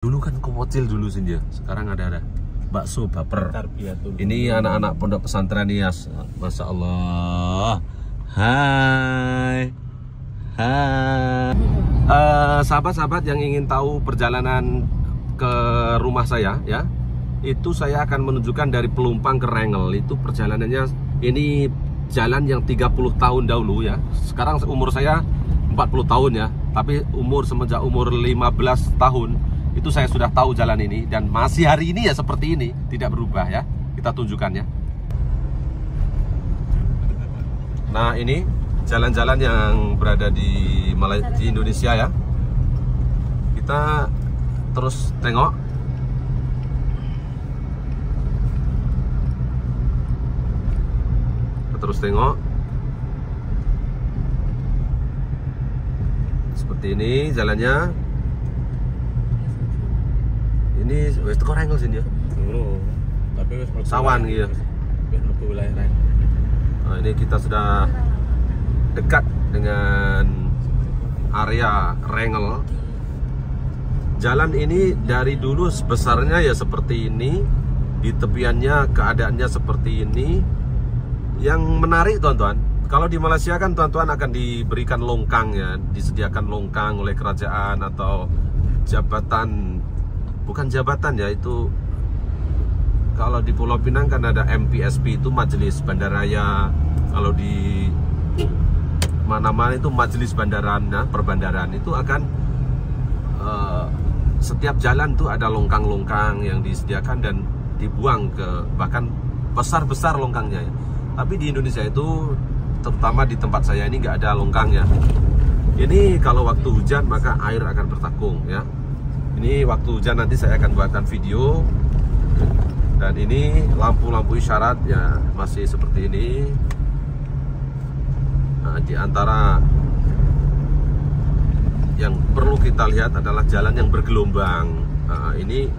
Dulu kan kecil dulu sih dia, sekarang ada bakso baper. Ini anak-anak pondok pesantren Nias, masya Allah. Hai, hai. Sahabat-sahabat yang ingin tahu perjalanan ke rumah saya, ya, itu saya akan menunjukkan dari Pelumpang ke Rengel. Itu perjalanannya, ini jalan yang 30 tahun dahulu ya. Sekarang umur saya 40 tahun ya, tapi semenjak umur 15 tahun itu saya sudah tahu jalan ini, dan masih hari ini ya seperti ini, tidak berubah ya. Kita tunjukkan ya. Nah, ini jalan-jalan yang berada di Indonesia ya. Kita terus tengok. Terus tengok. Seperti ini jalannya. Ini wis teko Rengel sini ya. Tapi wis Sawan gitu. Wis mlebu wilayah Rengel. Nah, ini kita sudah dekat dengan area Rengel. Jalan ini dari dulu sebesarnya ya seperti ini, di tepiannya keadaannya seperti ini. Yang menarik teman-teman, kalau di Malaysia kan teman-teman akan diberikan longkang ya, disediakan longkang oleh kerajaan atau jabatan. Bukan jabatan ya, itu kalau di Pulau Pinang kan ada MPSP, itu Majelis Bandaraya. Kalau di mana-mana itu Majelis Bandaran, nah, perbandaran itu akan setiap jalan tuh ada longkang-longkang yang disediakan dan dibuang ke, bahkan besar-besar longkangnya ya. Tapi di Indonesia itu, terutama di tempat saya ini nggak ada longkangnya. Ini kalau waktu hujan maka air akan bertakung ya. Ini waktu hujan nanti saya akan buatkan video. Dan ini lampu-lampu isyarat ya masih seperti ini. Nah, di antara yang perlu kita lihat adalah jalan yang bergelombang. Nah, ini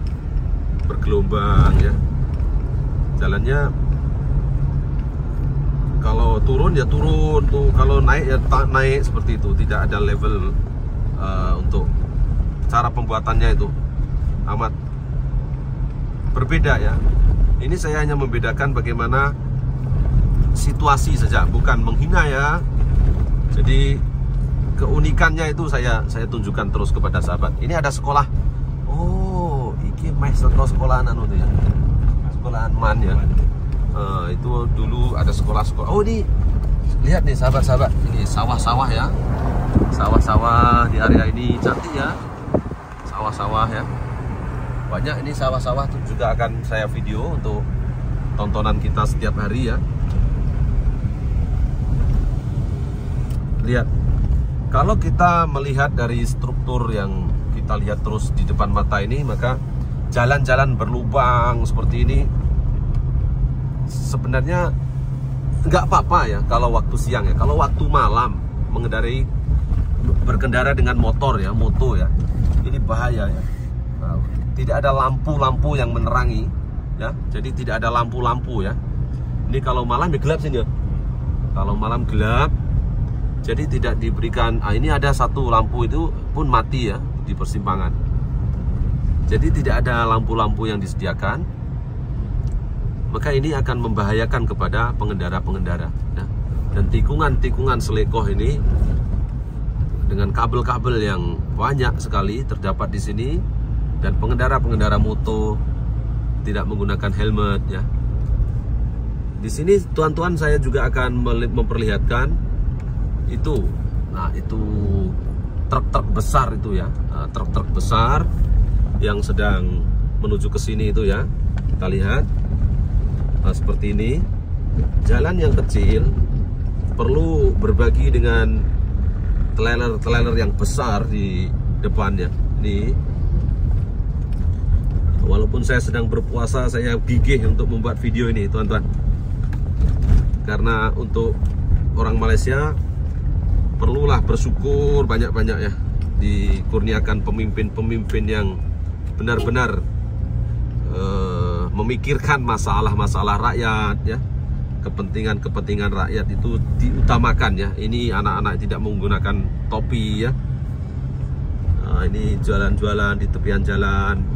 bergelombang ya. Jalannya kalau turun ya turun tuh, kalau naik ya naik seperti itu. Tidak ada level untuk cara pembuatannya itu amat berbeda ya. Ini saya hanya membedakan bagaimana situasi saja, bukan menghina ya. Jadi keunikannya itu saya tunjukkan terus kepada sahabat. Ini ada sekolah. Oh, iki meh sekolahan anu tuh ya. Sekolahan man ya. Itu dulu ada sekolah-sekolah. Oh, ini lihat nih sahabat-sahabat. Ini sawah-sawah ya. Sawah-sawah di area ini cantik ya. Sawah-sawah ya, banyak ini sawah-sawah juga akan saya video untuk tontonan kita setiap hari ya. Lihat, kalau kita melihat dari struktur yang kita lihat terus di depan mata ini, maka jalan-jalan berlubang seperti ini sebenarnya nggak apa-apa ya kalau waktu siang ya. Kalau waktu malam berkendara dengan motor ya, moto ya, ini bahaya ya. Nah, tidak ada lampu-lampu yang menerangi ya, jadi tidak ada lampu-lampu ya. Ini kalau malam ya gelap sini ya. Kalau malam gelap, jadi tidak diberikan. Ini ada satu lampu itu pun mati ya di persimpangan. Jadi tidak ada lampu-lampu yang disediakan. Maka ini akan membahayakan kepada pengendara-pengendara ya. Dan tikungan-tikungan selekoh ini dengan kabel-kabel yang banyak sekali terdapat di sini, dan pengendara-pengendara moto tidak menggunakan helmet ya. Di sini tuan-tuan saya juga akan memperlihatkan itu. Nah, itu truk-truk besar itu ya. Truk-truk besar yang sedang menuju ke sini itu ya. Kita lihat. Nah, seperti ini. Jalan yang kecil perlu berbagi dengan trailer yang besar di depannya. Ini walaupun saya sedang berpuasa, saya gigih untuk membuat video ini teman-teman, karena untuk orang Malaysia perlulah bersyukur banyak-banyak ya, dikurniakan pemimpin-pemimpin yang benar-benar memikirkan masalah-masalah rakyat ya. Kepentingan rakyat itu diutamakan ya. Ini anak-anak tidak menggunakan topi ya. Nah, ini jualan-jualan di tepian jalan.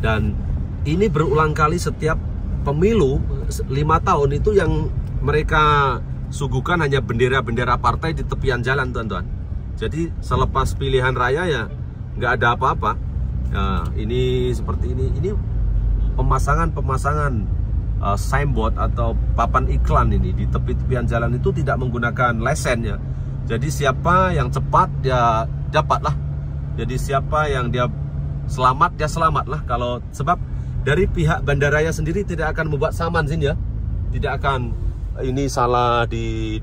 Dan ini berulang kali setiap pemilu 5 tahun itu yang mereka suguhkan hanya bendera-bendera partai di tepian jalan, teman-teman. Jadi selepas pilihan raya ya nggak ada apa-apa. Nah, ini seperti ini pemasangan signboard atau papan iklan ini di tepi-tepian jalan itu tidak menggunakan lesen ya. Jadi siapa yang cepat dia dapatlah. Jadi siapa yang dia selamat dia selamatlah. Kalau sebab dari pihak bandaranya sendiri tidak akan membuat saman sini ya. Tidak akan ini salah di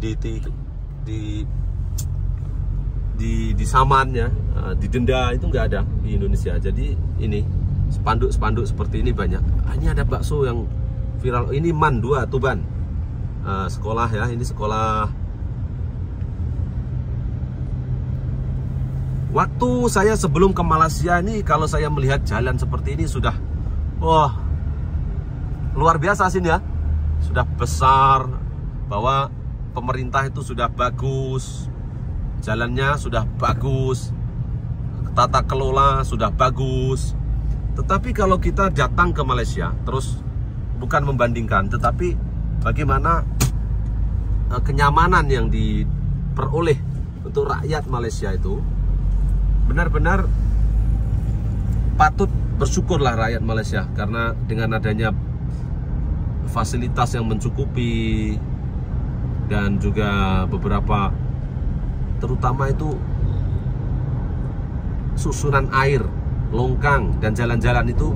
samannya, didenda, itu nggak ada di Indonesia. Jadi ini spanduk-spanduk seperti ini banyak. Ini ada bakso yang viral. Ini MAN 2 Tuban, sekolah ya. Ini sekolah. Waktu saya sebelum ke Malaysia ini, kalau saya melihat jalan seperti ini sudah, wah, luar biasa sini ya. Sudah besar, bahwa pemerintah itu sudah bagus, jalannya sudah bagus, tata kelola sudah bagus. Tetapi kalau kita datang ke Malaysia, terus bukan membandingkan, tetapi bagaimana kenyamanan yang diperoleh untuk rakyat Malaysia itu, benar-benar patut bersyukurlah rakyat Malaysia. Karena dengan adanya fasilitas yang mencukupi dan juga beberapa, terutama itu susunan air, longkang dan jalan-jalan itu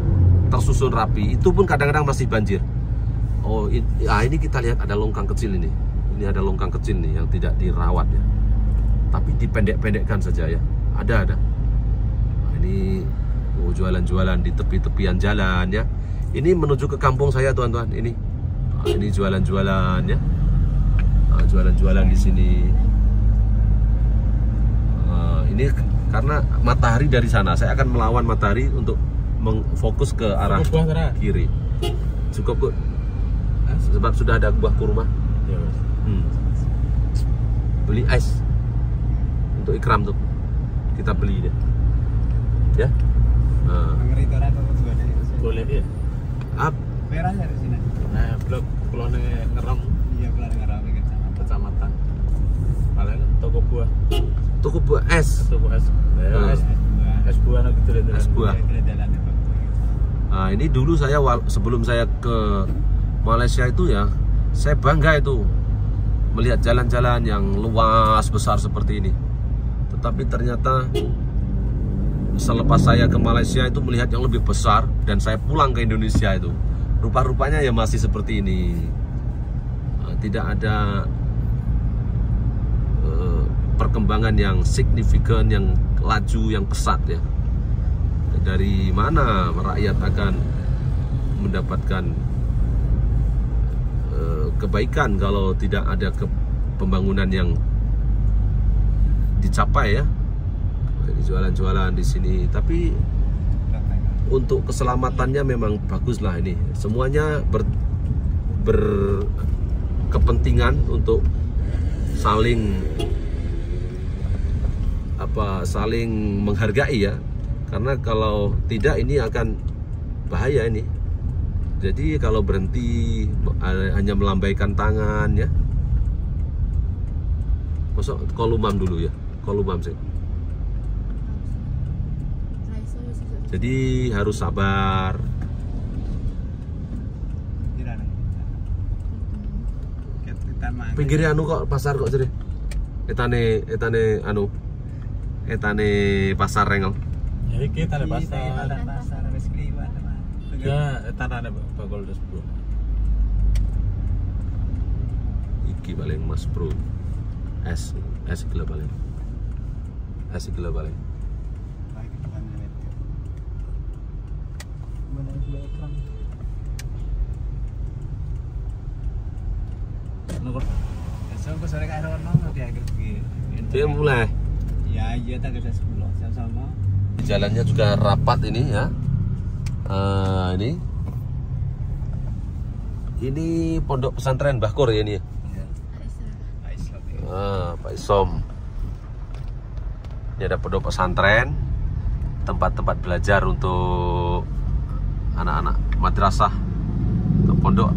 tersusun rapi. Itu pun kadang-kadang masih banjir. Oh, ini kita lihat ada longkang kecil ini. Ini ada longkang kecil nih yang tidak dirawat ya. Tapi dipendek-pendekkan saja ya. Ada. Nah, ini jualan-jualan di tepi-tepian jalan ya. Ini menuju ke kampung saya, teman-teman. Ini jualan-jualan ya. Jualan-jualan di sini. Ini karena matahari dari sana, saya akan melawan matahari untuk fokus ke arah kiri. Cukup, kok. Sebab sudah ada buah kurma. Ya, Beli es untuk ikram tuh. Kita beli deh. Ya. Boleh ya. Merah dari sini. Nah, blok Kulone Ngerong. Iya, Ngerong kecamatan. Paling toko buah. Toko buah es. Toko es. Es buah gitu deh. Es buah. Nah, ini dulu saya sebelum saya ke Malaysia itu ya, saya bangga itu melihat jalan-jalan yang luas besar seperti ini. Tetapi ternyata selepas saya ke Malaysia itu melihat yang lebih besar, dan saya pulang ke Indonesia itu rupa-rupanya ya masih seperti ini. Tidak ada perkembangan yang signifikan, yang laju, yang pesat ya. Dari mana rakyat akan mendapatkan kebaikan kalau tidak ada pembangunan yang dicapai ya. Jualan-jualan di sini, tapi untuk keselamatannya memang baguslah ini. Semuanya berkepentingan untuk saling menghargai ya. Karena kalau tidak ini akan bahaya ini. Jadi kalau berhenti hanya melambaikan tangan ya. Masuk kolumam dulu ya, kolumam sih. Jadi harus sabar. Pinggirnya anu kok pasar kok jadi. Etane pasar Rengel. Ya iki tane pasar. Pasar wis kliwat, teman. Ya, tanane bakul des bro. Iki paling Mas Bro. Es gila paling. Es gila paling. Besok ke sore karo ono dianggap iki. Dia mulai. Ya, iya tak ada 10 sama-sama. Jalannya juga rapat ini ya. Ini pondok pesantren Bahkur ya ini ya. Iya. Pak Isom. Ini ada pondok pesantren, tempat-tempat belajar untuk anak-anak madrasah atau pondok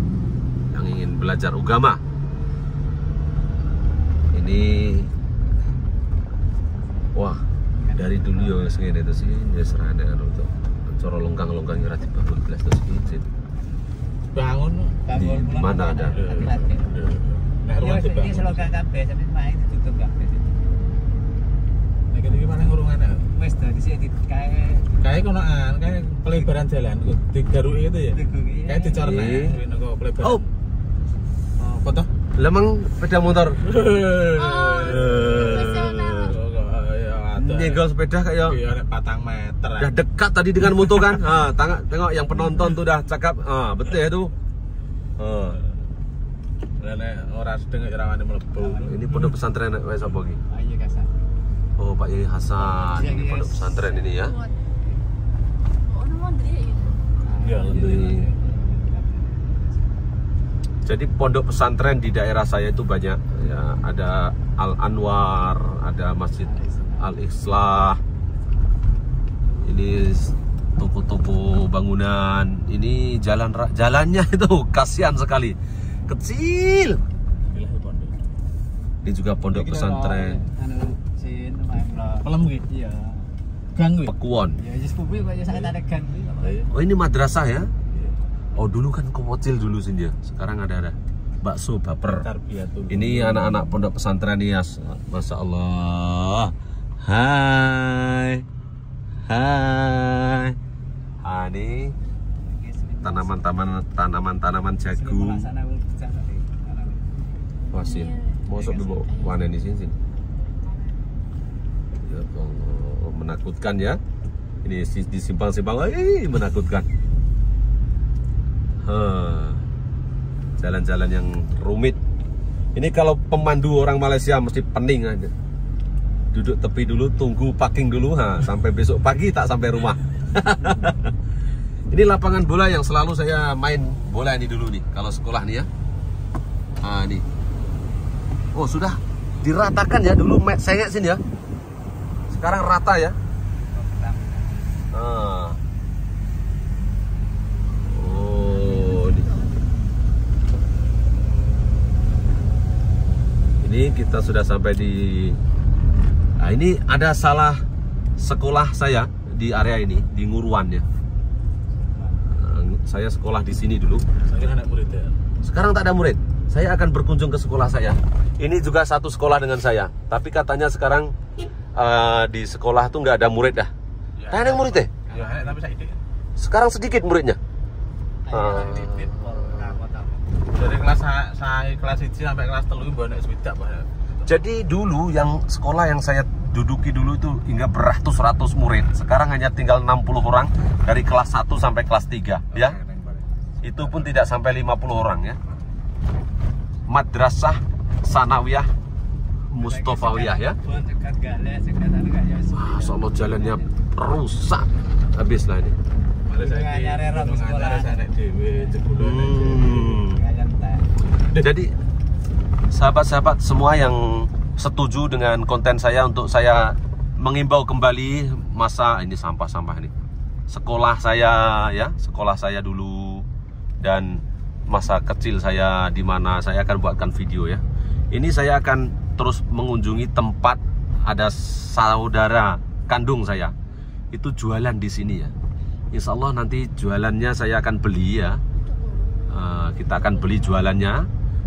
yang ingin belajar agama. Ini wah, dari dulu ya segini itu sih ya serane untuk coro longgang-longgang ora dibangun gelas terus izin. Bangun Di mana ada? Nah, rumah Ini dibangun. selokan kabeh sampe main ditutup kabeh. Nek iki mana ngurungane? Wis dadi sik kae Kayak konoan, kayak pelebaran jalan digaruki itu ya. Digaruki, Kayak dicorna iya. nang pelebaran. Oh, Apa toh? lemang sepeda motor. Nyegal sepeda kayak Iya, nek 4 meter. udah dekat tadi dengan moto kan. Ah, tengok yang penonton tuh udah cakap. Ah, betul ya tuh. Ah, Nek ora sedeng rawane mlebu. ini pondok pesantren wes apa iki? ayo kasan. Oh, Pak Yai Hasan. Ini pondok pesantren ini ya. Iya, Ini. Jadi pondok pesantren di daerah saya itu banyak ya, ada Al Anwar, ada Masjid Al Islah. Ini toko-toko bangunan. Ini jalannya itu kasihan sekali. Kecil. Ini juga pondok pesantren Anu sin main lo. Pelem iki. Iya. Gang kuwi. Pekuwon. Ya wis kuwi kok sangat ada gang kuwi. Oh, ini madrasah ya? Oh, dulu kan kecil dulu sini ya. Sekarang ada bakso baper. Tarbiyatul. Ini anak-anak pondok pesantren ya, Masya Allah. Hai, hai. Ah, ini tanaman jagung. Wasin, mosok dulu panen di sini. Ya Allah, menakutkan ya. Ini di simpang-simpang, menakutkan. Jalan-jalan yang rumit. Ini kalau pemandu orang Malaysia mesti pening aja. Duduk tepi dulu, tunggu parking dulu, sampai besok pagi tak sampai rumah. Ini lapangan bola yang selalu saya main bola ini dulu nih, kalau sekolah nih ya. Nah, ini. Oh, sudah diratakan ya, dulu sengit sini ya. Sekarang rata ya. Ah. Oh, ini kita sudah sampai di. Nah, ini ada salah sekolah saya di area ini, di Nguruan ya. Saya sekolah di sini dulu. Saya anak murid ya. Sekarang tak ada murid. Saya akan berkunjung ke sekolah saya. Ini juga satu sekolah dengan saya. Tapi katanya sekarang di sekolah tuh nggak ada murid dah. Ya, Tak ada murid deh. Ya, tapi saya ini. Sekarang sedikit muridnya. Dari kelas saya kelas 1 sampai kelas 3 banyak swidak banyak. Jadi dulu yang sekolah yang saya duduki dulu itu hingga beratus-ratus murid. Sekarang hanya tinggal 60 orang dari kelas 1 sampai kelas 3 ya. Itu pun tidak sampai 50 orang ya. Madrasah Sanawiyah Mustofawiyah ya. Masya Allah, jalannya rusak. Habis lah ini. Jadi sahabat-sahabat semua yang setuju dengan konten saya untuk saya mengimbau kembali masa ini sampah-sampah ini sekolah saya ya, sekolah saya dulu dan masa kecil saya di mana saya akan buatkan video ya. Ini saya akan terus mengunjungi tempat ada saudara kandung saya itu jualan di sini ya. Insya Allah nanti jualannya saya akan beli ya. Kita akan beli jualannya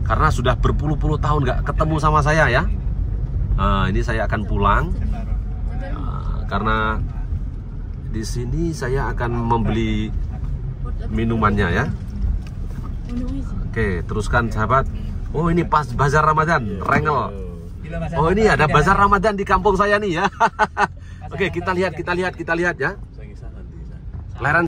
karena sudah berpuluh-puluh tahun nggak ketemu sama saya ya. Ini saya akan pulang karena di sini saya akan membeli minumannya ya. Oke, teruskan sahabat. Oh, ini pas bazar Ramadan, Rengel. Oh, ini ada bazar Ramadan di kampung saya nih ya. Oke, kita lihat ya. Lereng